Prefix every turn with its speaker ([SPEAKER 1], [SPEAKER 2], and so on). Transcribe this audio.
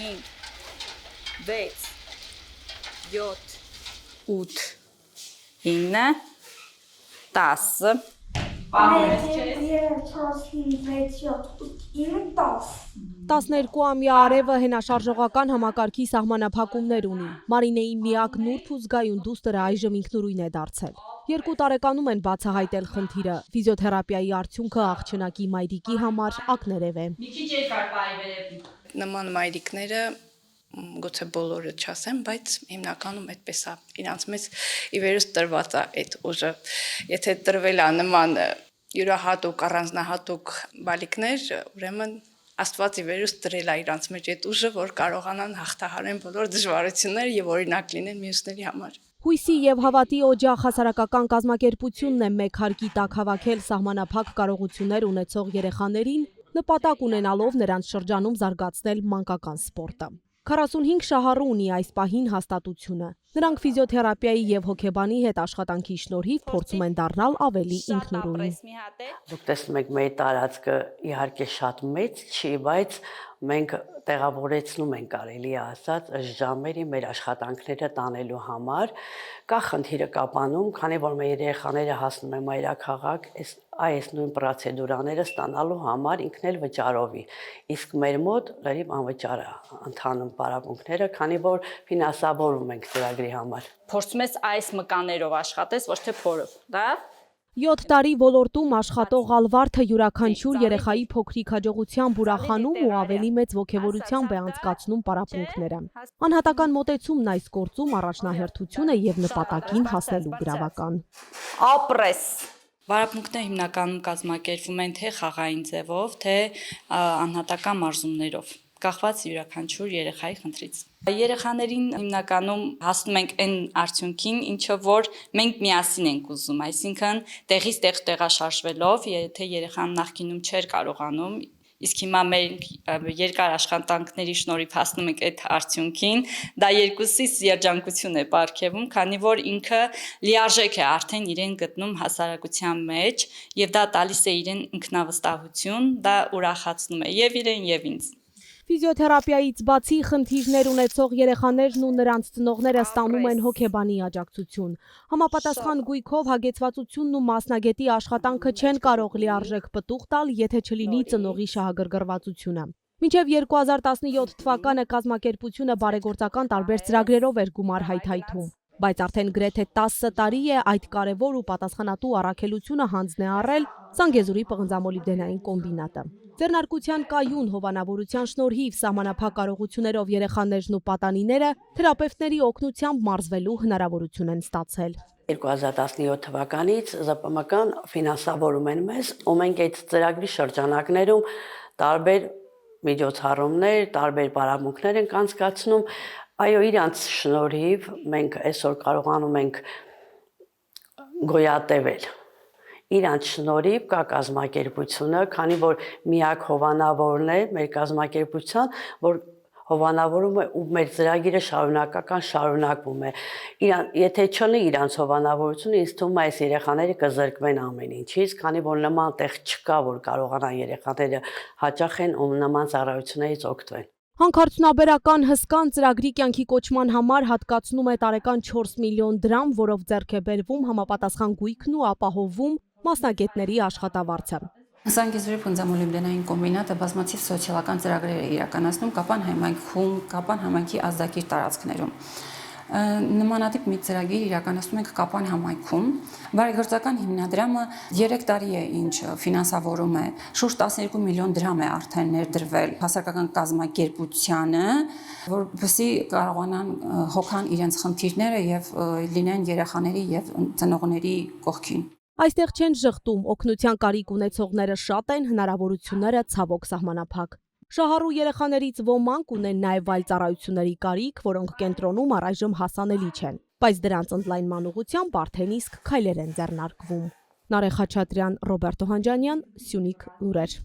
[SPEAKER 1] 5, 6, 8, 9, 10.
[SPEAKER 2] 12-ամյա արևը հենաշարժողական համակարգի սահմանափակումներ ունի։ Մարինեի միակ նուրբ ու զգայուն դուստրը այժմ ինքնուրույն է դարձել։ 2 տարեկանում են բացահայտել խնդիրը։ Ֆիզիոթերապիայի արդյունքը աղջնակի մայրիկի համար ակներև է։
[SPEAKER 1] Մի քիչ երկար պահի վերևի։ Նման մայրիկները գուցե բոլորը չասեմ, բայց հիմնականում այդպես է, իրանց մեծ ի վերուս տրված է այդ ուժը։ Եթե տրվել է նման յուրահատուկ, առանձնահատուկ բալիկներ, ուրեմն Աստված ի վերուս տրել է իրանց մեջ այդ ուժը, որ կարողանան հաղթահարեն բոլոր դժվարությունները եւ օրինակ լինեն մյուսների համար։
[SPEAKER 2] Հույսի եւ հավատի օջախ հասարակական կազմակերպությունն է մեկ հարկի տակ հավաքել սահմանափակ կարողություններ ունեցող երեխաներին, նպատակ ունենալով նրանց շրջանում զարգացնել մանկական սպորտը։ 45 շահառու ունի այս պահին հաստատությունը։ Նրանք ֆիզիոթերապիայի եւ հոգեբանի հետ աշխատանքի շնորհիվ փորձում են դառնալ ավելի ինքնուրույն։
[SPEAKER 3] Դուք տեսնում եք մեր տարածքը իհարկե շատ մեծ չի, բայց մենք տեղավորեցնում ենք կարելի է ասած ըստ ժամերի մեր աշխատանքները տանելու համար։ Կա խնդիրը կապանում, քանի որ մեր երեխաները հասնում են մայրաքաղաք, այս նույն պրոցեդուրաները ստանալու համար ինքն էլ վճարովի։ Իսկ մեր մոտ լրիվ անվճար է ընթանում պարապմունքները, քանի որ ֆինանսավորում ենք ծրագրի համար։
[SPEAKER 1] Փորձում ես այս մկաներով աշխատես, ոչ թե փորով, դա։
[SPEAKER 2] 7 տարի ոլորտում աշխատող Ալվարդը յուրաքանչյուր երեխայի փոքրիկ հաջողությամբ ուրախանում ու ավելի մեծ ոգևորությամբ է անցկացնում պարապմունքները։ Անհատական մոտեցումն այս գործում առաջնահերթություն է եւ նպատակին հասնելու գրավական։
[SPEAKER 1] Ապրես։ Պարապմունքները հիմնականում կազմակերպվում են թե խաղային ձևով, թե անհատական մարզումներով, կախված յուրաքանչյուր երեխայի խնդրից։ Երեխաներին հիմնականում հասնում ենք այն արդյունքին, ինչը որ մենք միասին ենք ուզում, այսինքն տեղից տեղ տեղաշարժվելով, եթե երեխան նախկինում չէր կարողանում, իսկ հիմա մեր երկար աշխատանքների շնորհիվ հասնում ենք այդ արդյունքին, դա երկուսիս երջանկություն է պարգևում, քանի որ ինքը լիարժեք է արդեն իրեն գտնում հասարակության մեջ, եւ դա տալիս է իրեն ինքնավստահություն, դա ուրախացնում է եւ իրեն եւ ինձ։
[SPEAKER 2] Ֆիզիոթերապիայից բացի խնդիրներ ունեցող երեխաներն ու նրանց ծնողները ստանում են հոգեբանի աջակցություն։ Համապատասխան գույքով հագեցվածությունն ու մասնագետի աշխատանքը չեն կարող լիարժեք պտուղ տալ, եթե չլինի ծնողի շահագրգռվածությունը։ Մինչև 2017 թվականը կազմակերպությունը բարեգործական տարբեր ծրագրերով էր գումար հայթայթում, բայց արդեն գրեթե 10 տարի է այդ կարևոր ու պատասխանատու առաքելությունը հանձն է առել Զանգեզուրի պղնձամոլիբդենային կոմբինատը։ Ձեռնարկության կայուն հովանավորության շնորհիվ սահմանափակ կարողություններով երեխաներն ու պատանիները թերապևտների օգնությամբ մարզվելու հնարավորություն են ստացել։
[SPEAKER 3] 2017 թվականից ԶՊՄԿ-ն ֆինանսավորում են մեզ, ու մենք այդ ծրագրի շրջանակներում տարբեր միջոցառումներ, տարբեր պարապմունքներ ենք անցկացնում։ Այո, իրանց շնորհիվ մենք այսօր կարողանում ենք գոյատևել։ Իրանց շնորհիվ կա կազմակերպությունը, քանի որ միակ հովանավորն է մեր կազմակերպության, որ հովանավորում է ու մեր ծրագիրը շարունակվում է։ Եթե չլինի իրանց հովանավորությունը, ինձ թվում է այս երեխաները կզրկվեն ամեն ինչից, քանի որ նման տեղ չկա, որ կարողանան երեխաները հաճախեն ու նման ծառայություններից օգտվեն։
[SPEAKER 2] Հանքարդյունաբերական հսկան ծրագրի կյանքի կոչման համար հատկացնում է տարեկան 4 միլիոն դրամ, որով ձեռք է բերվում համապատասխան գույքն ու ապահովում մասնագետների աշխատավարձը։
[SPEAKER 4] Զանգեզուրի պղնձամոլիբդենային կոմբինատը բազմաթիվ սոցիալական ծրագրեր է իրականացնում Կապան համայնքում, Կապան համայնքի ազդակիր տարածքներում։ Նմանատիպ մի ծրագիր իրականացնում ենք Կապան համայնքում։ Բարեգործական հիմնադրամը 3 տարի է ինչ ֆինանսավորում է, շուրջ 12 միլիոն դրամ է արդեն ներդրվել հասարակական կազմակերպությանը, որպեսզի կարողանան հոգան իրենց խնդիրները եւ լինեն երեխաների եւ ծնողների կողքին։
[SPEAKER 2] Այստեղ չեն ժխտում, օգնության կարիք ունեցողները շատ են, հնարավորությունները ցավոք սահմանափակ։ Շահառու երեխաներից ոմանք ունեն նաև այլ ծառայությունների կարիք, որոնք կենտրոնում առայժմ հասանելի չեն, բայց դրանց ընդլայնման ուղղությամբ արդեն իսկ քայլեր են ձեռնարկվում։ Նարեկ Խաչատրյան, Ռոբերտ Օհանջանյան, Սյունիք լուրեր։